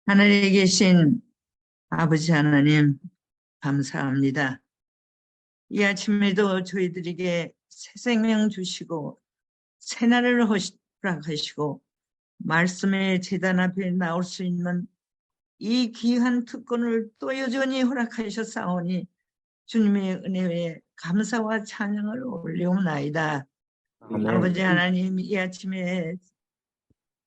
하늘에 계신 아버지 하나님, 감사합니다. 이 아침에도 저희들에게 새 생명 주시고, 새날을 허락하시고, 말씀의 제단 앞에 나올 수 있는 이 귀한 특권을 또 여전히 허락하셨사오니, 주님의 은혜에 감사와 찬양을 올리옵나이다. 아버지 하나님, 이 아침에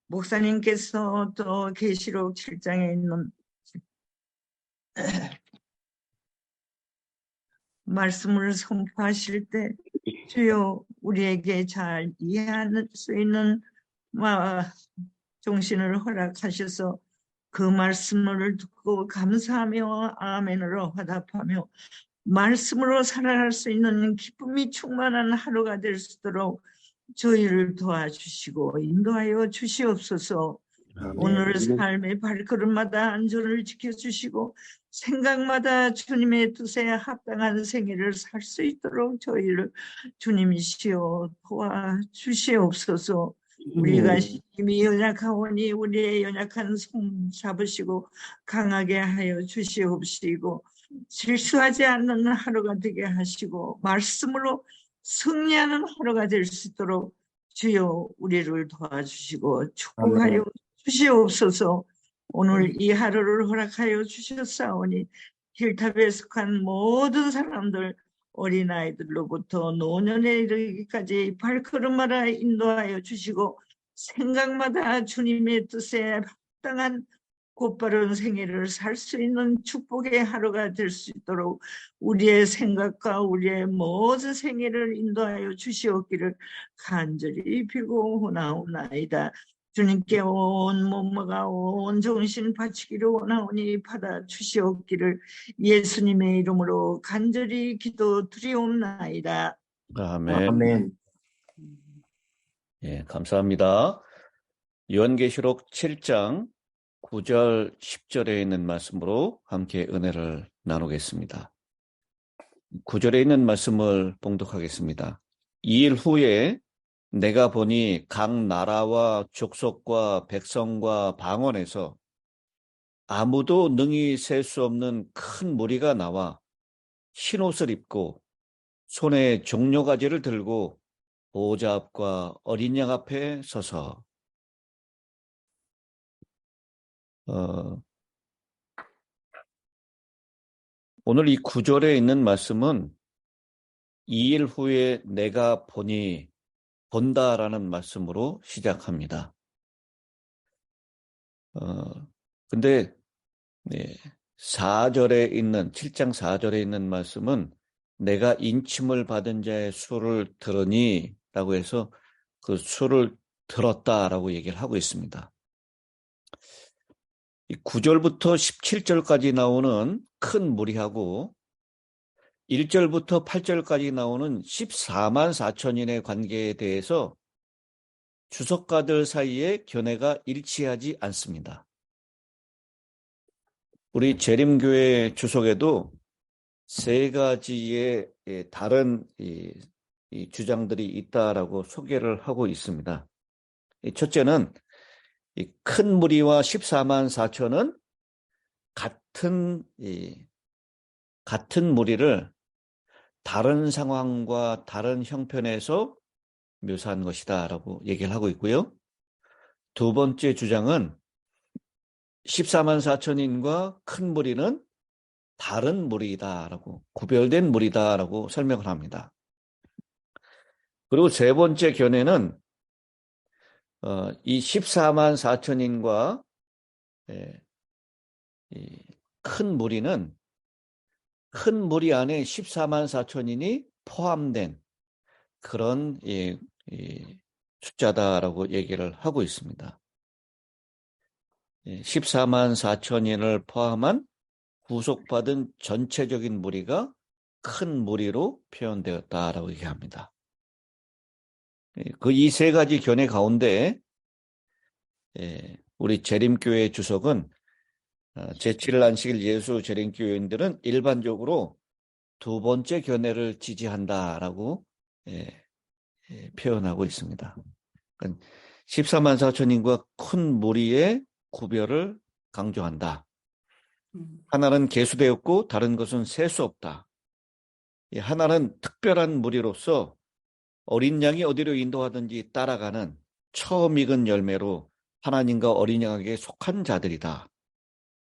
목사님께서 또 계시록 7장에 있는 말씀을 선포하실 때 주여 우리에게 잘 이해할 수 있는 정신을 허락하셔서 그 말씀을 듣고 감사하며 아멘으로 화답하며 말씀으로 살아갈 수 있는 기쁨이 충만한 하루가 될 수 있도록 저희를 도와주시고 인도하여 주시옵소서. 오늘 삶의 발걸음마다 안전을 지켜주시고 생각마다 주님의 뜻에 합당한 생애를 살 수 있도록 저희를 주님이시여 도와주시옵소서. 우리가 힘이 연약하오니 우리의 연약한 손 잡으시고 강하게 하여 주시옵시고 실수하지 않는 하루가 되게 하시고 말씀으로 승리하는 하루가 될 수 있도록 주여 우리를 도와주시고 축복하여 주시옵소서. 오늘 이 하루를 허락하여 주셨사오니 힐탑에 속한 모든 사람들 어린아이들로부터 노년에 이르기까지 발걸음마다 인도하여 주시고 생각마다 주님의 뜻에 합당한 곧바른 생애를 살 수 있는 축복의 하루가 될 수 있도록 우리의 생각과 우리의 모든 생애를 인도하여 주시옵기를 간절히 빌고 나옵나이다. 주님께 온 몸과 온 정신 바치기를 원하오니 받아 주시옵기를 예수님의 이름으로 간절히 기도드리옵나이다. 아멘. 예, 감사합니다. 요한계시록 7장 9절 10절에 있는 말씀으로 함께 은혜를 나누겠습니다. 9절에 있는 말씀을 봉독하겠습니다. 2일 후에 내가 보니 각 나라와 족속과 백성과 방언에서 아무도 능히 셀 수 없는 큰 무리가 나와 흰옷을 입고 손에 종려가지를 들고 보호자 앞과 어린 양 앞에 서서 오늘 이 9절에 있는 말씀은 2일 후에 내가 보니 본다라는 말씀으로 시작합니다. 근데 4절에 있는 7장 4절에 있는 말씀은 내가 인침을 받은 자의 수를 들으니 라고 해서 그 수를 들었다라고 얘기를 하고 있습니다. 이 9절부터 17절까지 나오는 큰 무리하고 1절부터 8절까지 나오는 14만 4천인의 관계에 대해서 주석가들 사이에 견해가 일치하지 않습니다. 우리 재림교회 주석에도 세 가지의 다른 이 주장들이 있다라고 소개를 하고 있습니다. 첫째는 이 큰 무리와 14만 4천은 같은 무리를 다른 상황과 다른 형편에서 묘사한 것이다 라고 얘기를 하고 있고요. 두 번째 주장은 14만 4천인과 큰 무리는 다른 무리다라고, 구별된 무리다라고 설명을 합니다. 그리고 세 번째 견해는 이 14만 4천인과 큰 무리는 큰 무리 안에 14만 4천인이 포함된 그런 숫자다라고 얘기를 하고 있습니다. 14만 4천인을 포함한 구속받은 전체적인 무리가 큰 무리로 표현되었다라고 얘기합니다. 그 이 세 가지 견해 가운데 우리 재림교회 주석은 제7일 안식일 예수 재림교회인들은 일반적으로 두 번째 견해를 지지한다라고 표현하고 있습니다. 14만 4천인과 큰 무리의 구별을 강조한다. 음. 하나는 계수되었고 다른 것은 셀 수 없다. 하나는 특별한 무리로서 어린 양이 어디로 인도하든지 따라가는 처음 익은 열매로 하나님과 어린 양에게 속한 자들이다.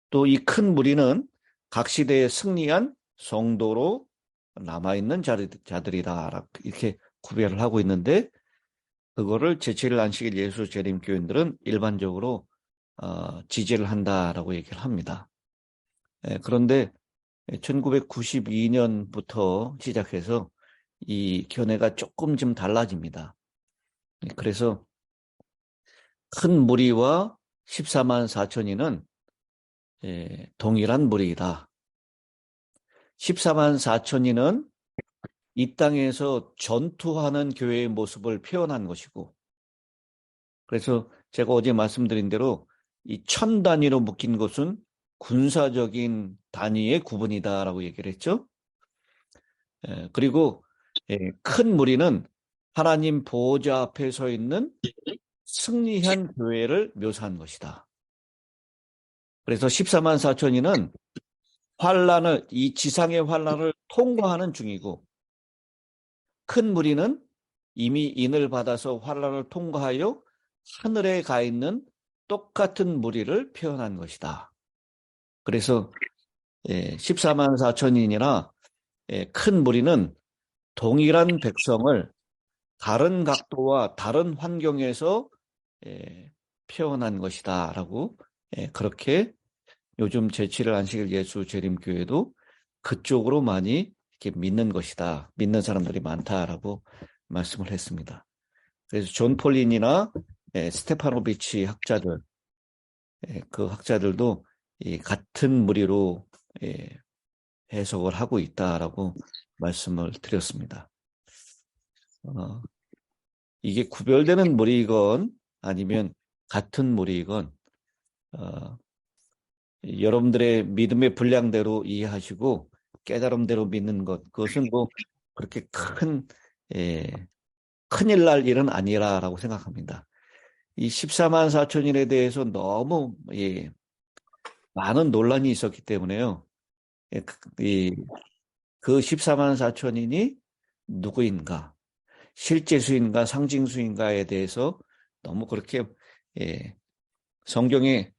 또 이 큰 무리는 각 시대에 승리한 성도로 남아있는 자들이다. 이렇게 구별을 하고 있는데, 그거를 제7일 안식일 예수 재림 교인들은 일반적으로 지지를 한다라고 얘기를 합니다. 그런데 1992년부터 시작해서 이 견해가 조금 좀 달라집니다. 그래서 큰 무리와 14만 4천인은 동일한 무리이다. 14만 4천인은 이 땅에서 전투하는 교회의 모습을 표현한 것이고, 그래서 제가 어제 말씀드린 대로 이 1000단위로 묶인 것은 군사적인 단위의 구분이다라고 얘기를 했죠. 그리고 큰 무리는 하나님 보호자 앞에 서 있는 승리한 교회를 묘사한 것이다. 그래서 14만 4천인은 이 지상의 환란을 통과하는 중이고, 큰 무리는 이미 인을 받아서 환란을 통과하여 하늘에 가 있는 똑같은 무리를 표현한 것이다. 그래서 14만 4천인이나 큰 무리는 동일한 백성을 다른 각도와 다른 환경에서 표현한 것이다 라고 그렇게 요즘 제7일 안식일 예수 재림교회도 그쪽으로 많이 이렇게 믿는 것이다. 믿는 사람들이 많다라고 말씀을 했습니다. 그래서 존 폴린이나 스테파노비치 학자들, 그 학자들도 이 같은 무리로 해석을 하고 있다라고 말씀을 드렸습니다. 이게 구별되는 무리이건 아니면 같은 무리이건 여러분들의 믿음의 분량대로 이해하시고 깨달음대로 믿는 것, 그것은 뭐 그렇게 큰일 날 일은 아니라라고 생각합니다. 이 14만 4천인에 대해서 너무 많은 논란이 있었기 때문에요. 그 14만 4천인이 누구인가, 실제수인가 상징수인가에 대해서 너무 그렇게 성경에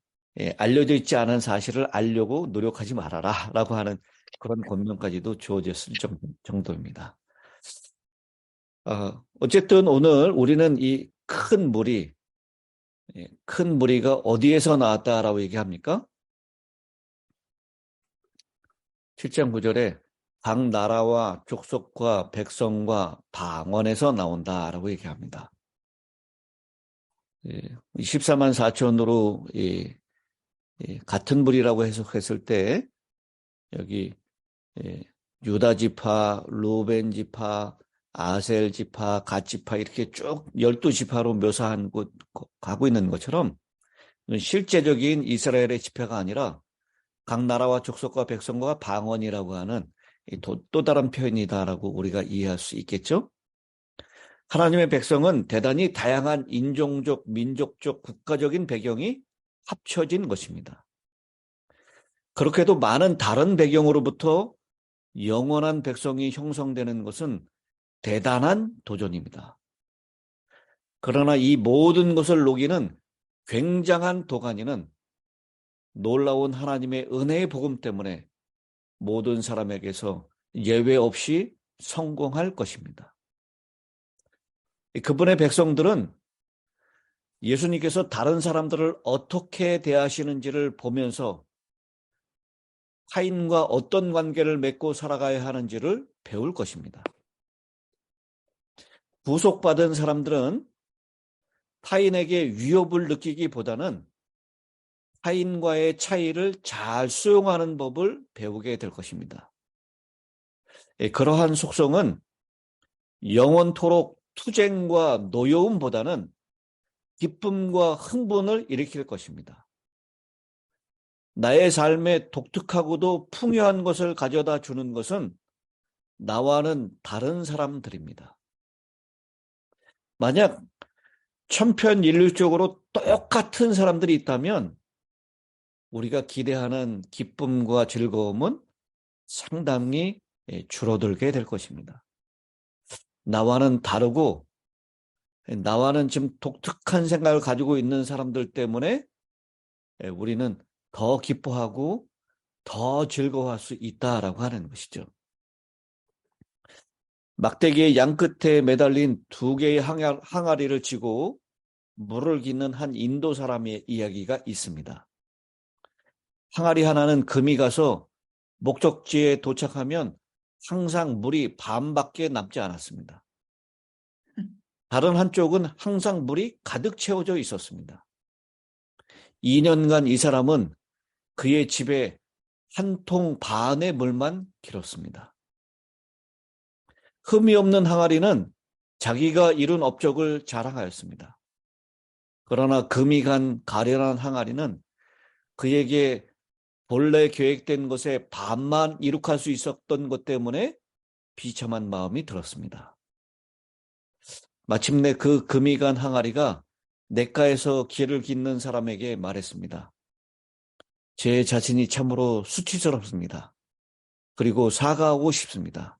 알려져 있지 않은 사실을 알려고 노력하지 말아라 라고 하는 그런 권면까지도 주어졌을 정도입니다. 어쨌든 오늘 우리는 이 큰 무리가 어디에서 나왔다라고 얘기합니까? 7장 9절에 각 나라와 족속과 백성과 방언에서 나온다라고 얘기합니다. 14만 4천으로 같은 무리라고 해석했을 때 여기 유다 지파, 루벤 지파, 아셀 지파, 갓 지파 이렇게 쭉 12지파로 묘사한 가고 있는 것처럼 실제적인 이스라엘의 지파가 아니라 각 나라와 족속과 백성과 방언이라고 하는 또 다른 표현이다라고 우리가 이해할 수 있겠죠? 하나님의 백성은 대단히 다양한 인종적, 민족적, 국가적인 배경이 합쳐진 것입니다. 그렇게도 많은 다른 배경으로부터 영원한 백성이 형성되는 것은 대단한 도전입니다. 그러나 이 모든 것을 녹이는 굉장한 도가니는 놀라운 하나님의 은혜의 복음 때문에 모든 사람에게서 예외 없이 성공할 것입니다. 그분의 백성들은 예수님께서 다른 사람들을 어떻게 대하시는지를 보면서 타인과 어떤 관계를 맺고 살아가야 하는지를 배울 것입니다. 구속받은 사람들은 타인에게 위협을 느끼기보다는 타인과의 차이를 잘 수용하는 법을 배우게 될 것입니다. 그러한 속성은 영원토록 투쟁과 노여움보다는 기쁨과 흥분을 일으킬 것입니다. 나의 삶에 독특하고도 풍요한 것을 가져다 주는 것은 나와는 다른 사람들입니다. 만약 천편일률적으로 똑같은 사람들이 있다면 우리가 기대하는 기쁨과 즐거움은 상당히 줄어들게 될 것입니다. 나와는 다르고 나와는 좀 독특한 생각을 가지고 있는 사람들 때문에 우리는 더 기뻐하고 더 즐거워할 수 있다라고 하는 것이죠. 막대기의 양 끝에 매달린 두 개의 항아리를 쥐고 물을 깃는 한 인도 사람의 이야기가 있습니다. 항아리 하나는 금이 가서 목적지에 도착하면 항상 물이 반밖에 남지 않았습니다. 다른 한쪽은 항상 물이 가득 채워져 있었습니다. 2년간 이 사람은 그의 집에 한 통 반의 물만 길었습니다. 흠이 없는 항아리는 자기가 이룬 업적을 자랑하였습니다. 그러나 금이 간 가련한 항아리는 그에게 본래 계획된 것의 반만 이룩할 수 있었던 것 때문에 비참한 마음이 들었습니다. 마침내 그 금이 간 항아리가 냇가에서 길을 깃는 사람에게 말했습니다. 제 자신이 참으로 수치스럽습니다. 그리고 사과하고 싶습니다.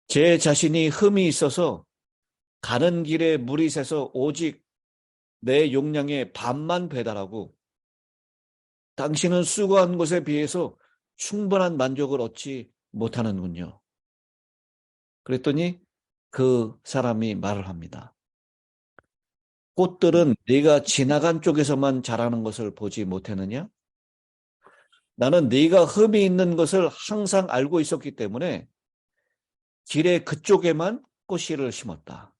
제 자신이 흠이 있어서 가는 길에 물이 새서 오직 내 용량의 반만 배달하고 당신은 수고한 것에 비해서 충분한 만족을 얻지 못하는군요. 그랬더니 그 사람이 말을 합니다. 꽃들은 네가 지나간 쪽에서만 자라는 것을 보지 못했느냐? 나는 네가 흠이 있는 것을 항상 알고 있었기 때문에 길의 그쪽에만 꽃씨를 심었다.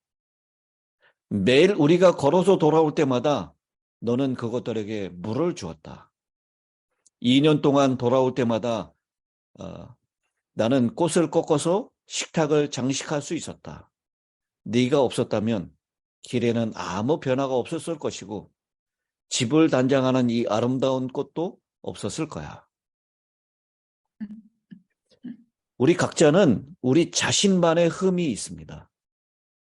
매일 우리가 걸어서 돌아올 때마다 너는 그것들에게 물을 주었다. 2년 동안 돌아올 때마다 나는 꽃을 꺾어서 식탁을 장식할 수 있었다. 네가 없었다면 길에는 아무 변화가 없었을 것이고 집을 단장하는 이 아름다운 꽃도 없었을 거야. 우리 각자는 우리 자신만의 흠이 있습니다.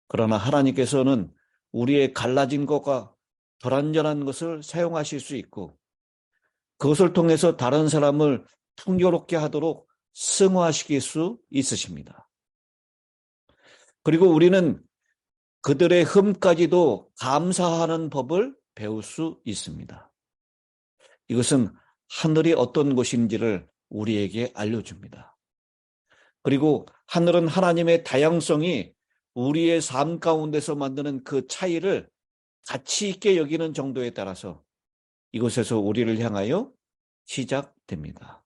그러나 하나님께서는 우리의 갈라진 것과 불완전한 것을 사용하실 수 있고 그것을 통해서 다른 사람을 풍요롭게 하도록 승화시킬 수 있으십니다. 그리고 우리는 그들의 흠까지도 감사하는 법을 배울 수 있습니다. 이것은 하늘이 어떤 곳인지를 우리에게 알려줍니다. 그리고 하늘은 하나님의 다양성이 우리의 삶 가운데서 만드는 그 차이를 가치 있게 여기는 정도에 따라서 이곳에서 우리를 향하여 시작됩니다.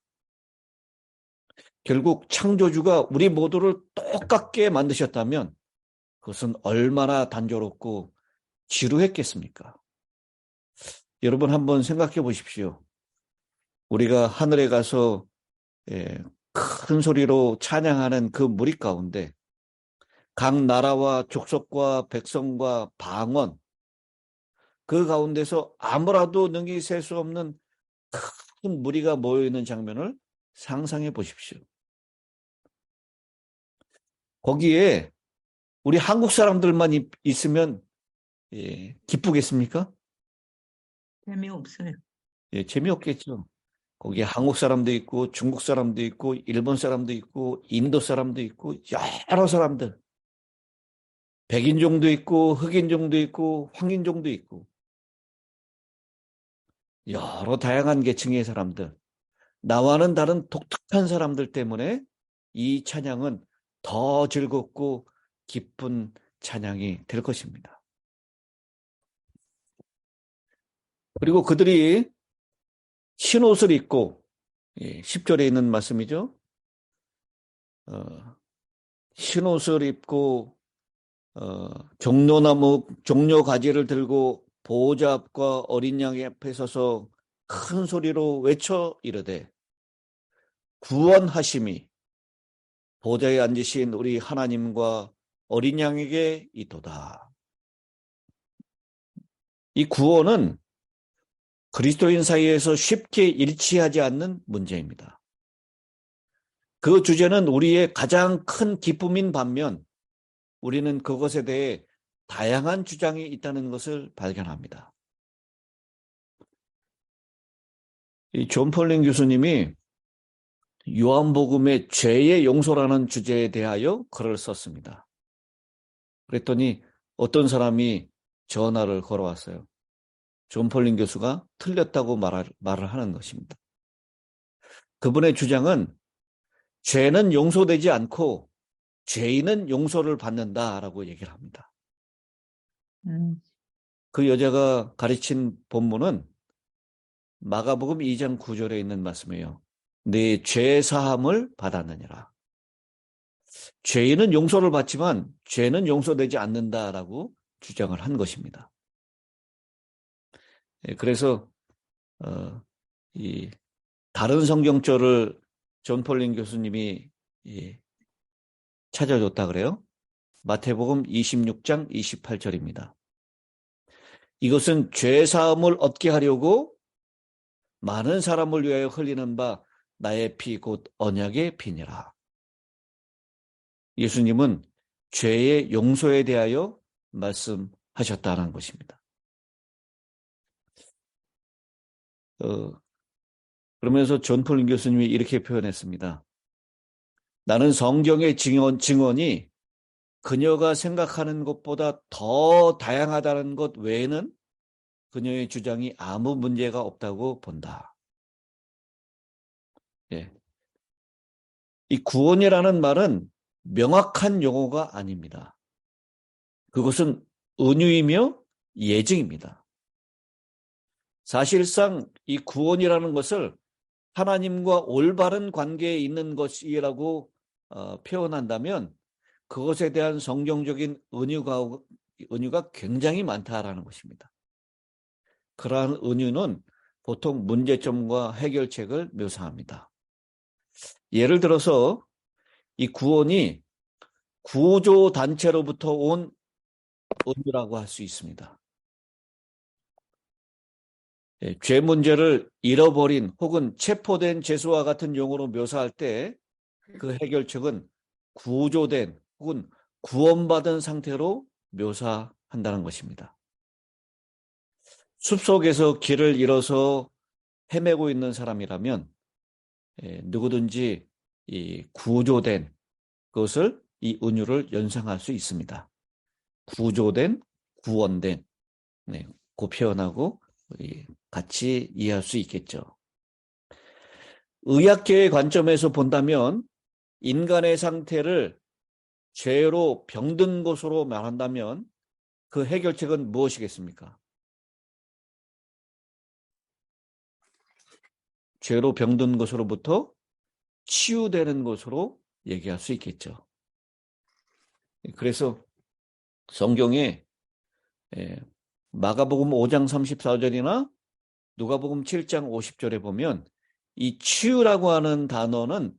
결국 창조주가 우리 모두를 똑같게 만드셨다면 그것은 얼마나 단조롭고 지루했겠습니까? 여러분 한번 생각해 보십시오. 우리가 하늘에 가서 큰 소리로 찬양하는 그 무리 가운데 각 나라와 족속과 백성과 방언 그 가운데서 아무라도 능히 셀 수 없는 큰 무리가 모여있는 장면을 상상해 보십시오. 거기에 우리 한국 사람들만 있으면 기쁘겠습니까? 재미없어요. 재미없겠죠. 거기에 한국 사람도 있고 중국 사람도 있고 일본 사람도 있고 인도 사람도 있고 여러 사람들 백인종도 있고 흑인종도 있고 황인종도 있고 여러 다양한 계층의 사람들 나와는 다른 독특한 사람들 때문에 이 찬양은 더 즐겁고 기쁜 찬양이 될 것입니다. 그리고 그들이 흰옷을 입고 10절에 있는 말씀이죠. 흰옷을 입고 종려 가지를 들고 보호자 앞과 어린 양 앞에 서서 큰 소리로 외쳐 이르되 구원하심이 보좌에 앉으신 우리 하나님과 어린 양에게 있도다. 이 구원은 그리스도인 사이에서 쉽게 일치하지 않는 문제입니다. 그 주제는 우리의 가장 큰 기쁨인 반면 우리는 그것에 대해 다양한 주장이 있다는 것을 발견합니다. 이 존 폴링 교수님이 요한복음의 죄의 용서라는 주제에 대하여 글을 썼습니다. 그랬더니 어떤 사람이 전화를 걸어왔어요. 존 폴링 교수가 틀렸다고 말을 하는 것입니다. 그분의 주장은 죄는 용서되지 않고 죄인은 용서를 받는다라고 얘기를 합니다. 그 여자가 가르친 본문은 마가복음 2장 9절에 있는 말씀이에요. 네 죄 사함을 받았느니라. 죄인은 용서를 받지만 죄는 용서되지 않는다라고 주장을 한 것입니다. 그래서 이 다른 성경절을 존 폴링 교수님이 찾아줬다 그래요. 마태복음 26장 28절입니다. 이것은 죄 사함을 얻게 하려고 많은 사람을 위하여 흘리는 바 나의 피 곧 언약의 피니라. 예수님은 죄의 용서에 대하여 말씀하셨다는 것입니다. 그러면서 존 폴링 교수님이 이렇게 표현했습니다. 나는 성경의 증언이 그녀가 생각하는 것보다 더 다양하다는 것 외에는 그녀의 주장이 아무 문제가 없다고 본다. 예. 이 구원이라는 말은 명확한 용어가 아닙니다. 그것은 은유이며 예증입니다. 사실상 이 구원이라는 것을 하나님과 올바른 관계에 있는 것이라고 표현한다면 그것에 대한 성경적인 은유가 굉장히 많다라는 것입니다. 그러한 은유는 보통 문제점과 해결책을 묘사합니다. 예를 들어서 이 구원이 구조단체로부터 온 은유라고 할 수 있습니다. 죄 문제를 잃어버린 혹은 체포된 죄수와 같은 용어로 묘사할 때 그 해결책은 구조된 혹은 구원받은 상태로 묘사한다는 것입니다. 숲속에서 길을 잃어서 헤매고 있는 사람이라면 누구든지 이 구조된 것을 이 은유를 연상할 수 있습니다. 구조된, 구원된, 그 표현하고 같이 이해할 수 있겠죠. 의학계의 관점에서 본다면 인간의 상태를 죄로 병든 것으로 말한다면 그 해결책은 무엇이겠습니까? 죄로 병든 것으로부터 치유되는 것으로 얘기할 수 있겠죠. 그래서 성경에 마가복음 5장 34절이나 누가복음 7장 50절에 보면 이 치유라고 하는 단어는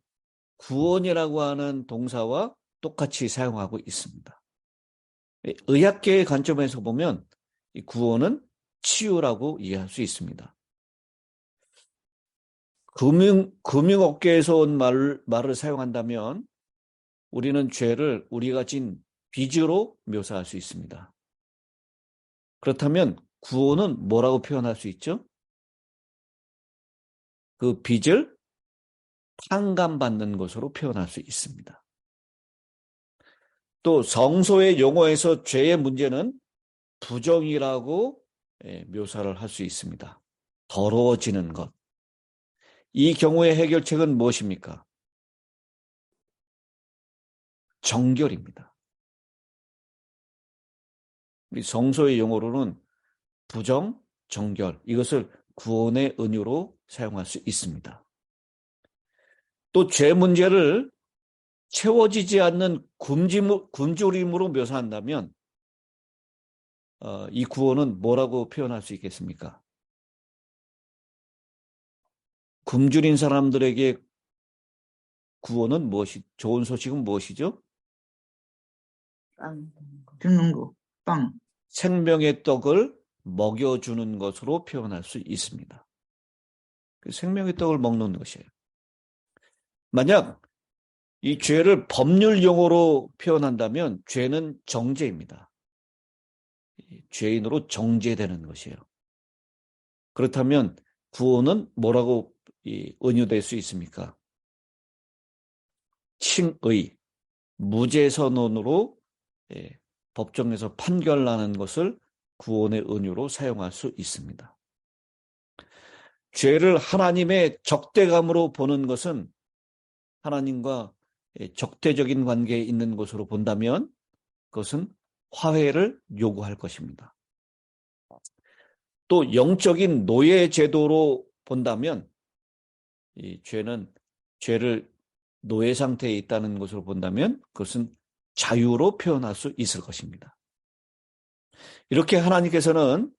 구원이라고 하는 동사와 똑같이 사용하고 있습니다. 의학계의 관점에서 보면 이 구원은 치유라고 이해할 수 있습니다. 금융업계에서 온 말을 사용한다면 우리는 죄를 우리가 진 빚으로 묘사할 수 있습니다. 그렇다면 구원은 뭐라고 표현할 수 있죠? 그 빚을 탕감받는 것으로 표현할 수 있습니다. 또 성서의 용어에서 죄의 문제는 부정이라고 묘사를 할 수 있습니다. 더러워지는 것. 이 경우의 해결책은 무엇입니까? 정결입니다. 우리 성서의 용어로는 부정, 정결, 이것을 구원의 은유로 사용할 수 있습니다. 또 죄 문제를 채워지지 않는 굶주림으로 묘사한다면 이 구원은 뭐라고 표현할 수 있겠습니까? 굶주린 사람들에게 구원은 좋은 소식은 무엇이죠? 빵 주는 거, 빵. 생명의 떡을 먹여주는 것으로 표현할 수 있습니다. 생명의 떡을 먹는 것이에요. 만약 이 죄를 법률 용어로 표현한다면 죄는 정죄입니다. 죄인으로 정죄되는 것이에요. 그렇다면 구원은 뭐라고 은유될 수 있습니까? 칭의, 무죄 선언으로 법정에서 판결나는 것을 구원의 은유로 사용할 수 있습니다. 죄를 하나님의 적대감으로 보는 것은 하나님과 적대적인 관계에 있는 것으로 본다면 그것은 화해를 요구할 것입니다. 또 영적인 노예 제도로 본다면 이 죄를 노예 상태에 있다는 것으로 본다면 그것은 자유로 표현할 수 있을 것입니다. 이렇게 하나님께서는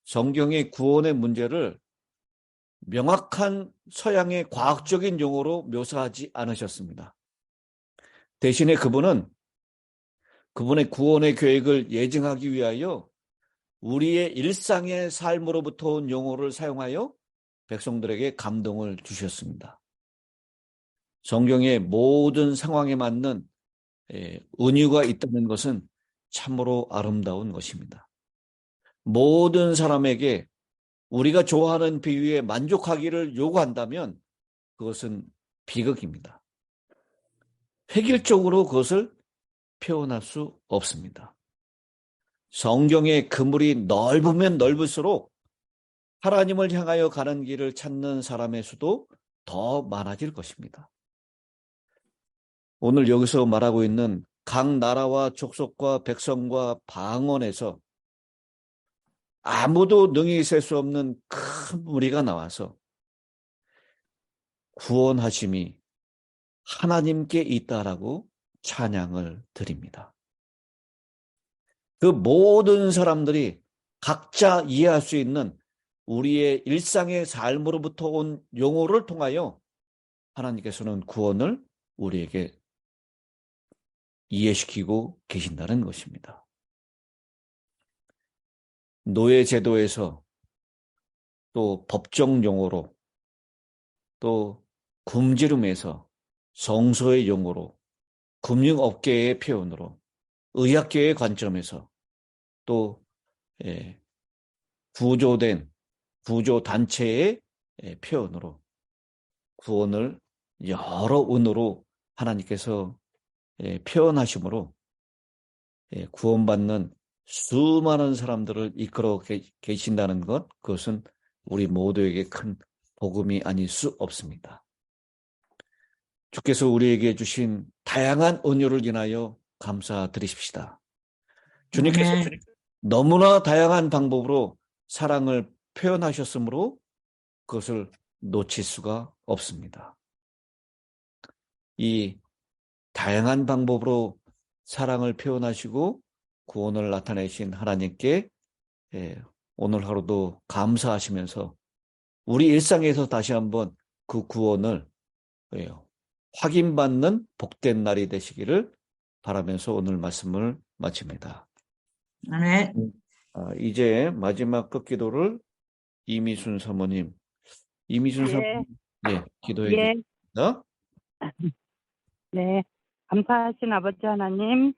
성경의 구원의 문제를 명확한 서양의 과학적인 용어로 묘사하지 않으셨습니다. 대신에 그분의 구원의 계획을 예증하기 위하여 우리의 일상의 삶으로부터 온 용어를 사용하여 백성들에게 감동을 주셨습니다. 성경의 모든 상황에 맞는 은유가 있다는 것은 참으로 아름다운 것입니다. 모든 사람에게 우리가 좋아하는 비유에 만족하기를 요구한다면 그것은 비극입니다. 획일적으로 그것을 표현할 수 없습니다. 성경의 그물이 넓으면 넓을수록 하나님을 향하여 가는 길을 찾는 사람의 수도 더 많아질 것입니다. 오늘 여기서 말하고 있는 각 나라와 족속과 백성과 방언에서 아무도 능히 셀 수 없는 큰 무리가 나와서 구원하심이 하나님께 있다라고 찬양을 드립니다. 그 모든 사람들이 각자 이해할 수 있는 우리의 일상의 삶으로부터 온 용어를 통하여 하나님께서는 구원을 우리에게 이해시키고 계신다는 것입니다. 노예 제도에서 또 법정 용어로 또 굶주림에서 성소의 용어로 금융업계의 표현으로 의학계의 관점에서 또 구조단체의 표현으로 구원을 여러 은으로 하나님께서 표현하심으로 구원받는 수많은 사람들을 이끌어 계신다는 것, 그것은 우리 모두에게 큰 복음이 아닐 수 없습니다. 주께서 우리에게 주신 다양한 은혜를 인하여 감사드리십시다. 주님께서 너무나 다양한 방법으로 사랑을 표현하셨으므로 그것을 놓칠 수가 없습니다. 이 다양한 방법으로 사랑을 표현하시고 구원을 나타내신 하나님께 오늘 하루도 감사하시면서 우리 일상에서 다시 한번 그 구원을 확인받는 복된 날이 되시기를 바라면서 오늘 말씀을 마칩니다. 아멘. 이제 마지막 끝기도를 이미순 사모님, 사모님, 기도해 주십니다. 네, 감사하신 아버지 하나님,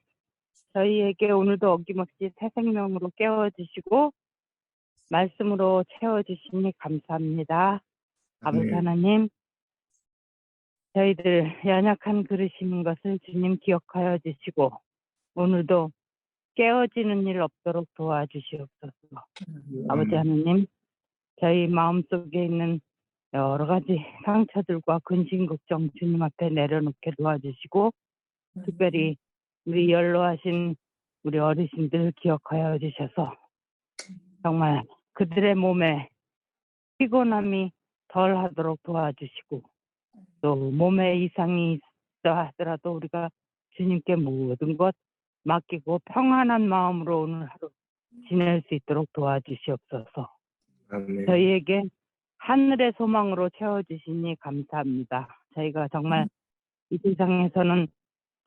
저희에게 오늘도 어김없이 새 생명으로 깨워주시고 말씀으로 채워주시니 감사합니다. 아버지 하나님, 저희들 연약한 그릇인 것을 주님 기억하여 주시고 오늘도 깨어지는 일 없도록 도와주시옵소서. 아버지 하나님, 저희 마음속에 있는 여러 가지 상처들과 근심 걱정 주님 앞에 내려놓게 도와주시고 특별히 우리 연로하신 우리 어르신들 기억하여 주셔서 정말 그들의 몸에 피곤함이 덜 하도록 도와주시고 또 몸에 이상이 있어 하더라도 우리가 주님께 모든 것 맡기고 평안한 마음으로 오늘 하루 지낼 수 있도록 도와주시옵소서. 아멘. 저희에게 하늘의 소망으로 채워주시니 감사합니다. 저희가 정말 이 세상에서는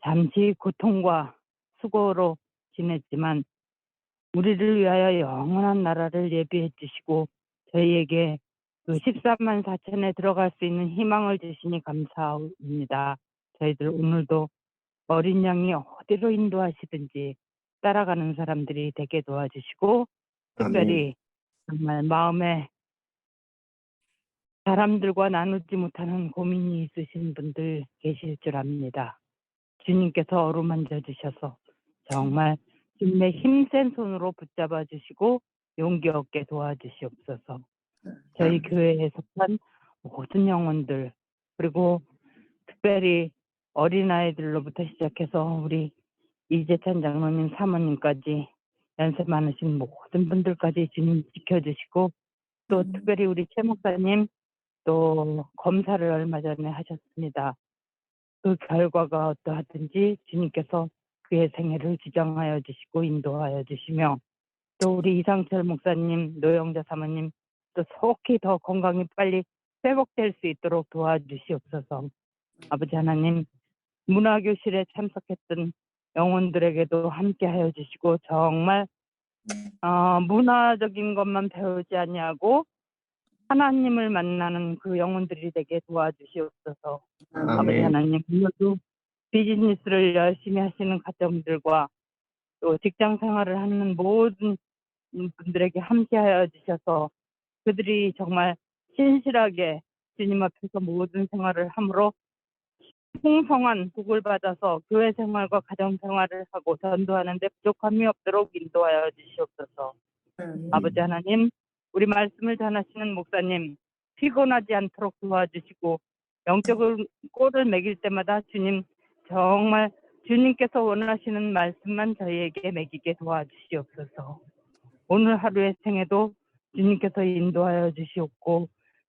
잠시 고통과 수고로 지냈지만 우리를 위하여 영원한 나라를 예비해 주시고 저희에게 그 14만 4천에 들어갈 수 있는 희망을 주시니 감사합니다. 저희들 오늘도 어린 양이 어디로 인도하시든지 따라가는 사람들이 되게 도와주시고 특별히 정말 마음에 사람들과 나누지 못하는 고민이 있으신 분들 계실 줄 압니다. 주님께서 어루만져 주셔서 정말 주님의 힘센 손으로 붙잡아 주시고 용기 얻게 도와주시옵소서. 저희 교회에 속한 모든 영혼들, 그리고 특별히 어린아이들로부터 시작해서 우리 이재찬 장로님 사모님까지 연세 많으신 모든 분들까지 주님 지켜주시고, 또 특별히 우리 최 목사님 또 검사를 얼마 전에 하셨습니다. 그 결과가 어떠하든지 주님께서 그의 생애를 주장하여 주시고 인도하여 주시며, 또 우리 이상철 목사님, 노영자 사모님 또 속히 더 건강이 빨리 회복될 수 있도록 도와주시옵소서. 아버지 하나님, 문화교실에 참석했던 영혼들에게도 함께하여 주시고, 정말 문화적인 것만 배우지 아니하고 하나님을 만나는 그 영혼들이 되게 도와주시옵소서. 아버지 하나님, 오늘도 비즈니스를 열심히 하시는 가정들과 또 직장 생활을 하는 모든 분들에게 함께하여 주셔서 그들이 정말 신실하게 주님 앞에서 모든 생활을 함으로 풍성한 복을 받아서 교회 생활과 가정 생활을 하고 전도하는 데 부족함이 없도록 인도하여 주시옵소서. 아버지 하나님, 우리 말씀을 전하시는 목사님 피곤하지 않도록 도와주시고, 영적인 꼴을 먹일 때마다 주님 정말 주님께서 원하시는 말씀만 저희에게 먹이게 도와주시옵소서. 오늘 하루의 생애도 주님께서 인도하여 주시옵고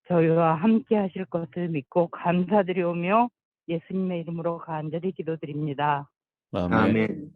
저희와 함께 하실 것을 믿고 감사드리오며 예수님의 이름으로 간절히 기도드립니다. 아멘.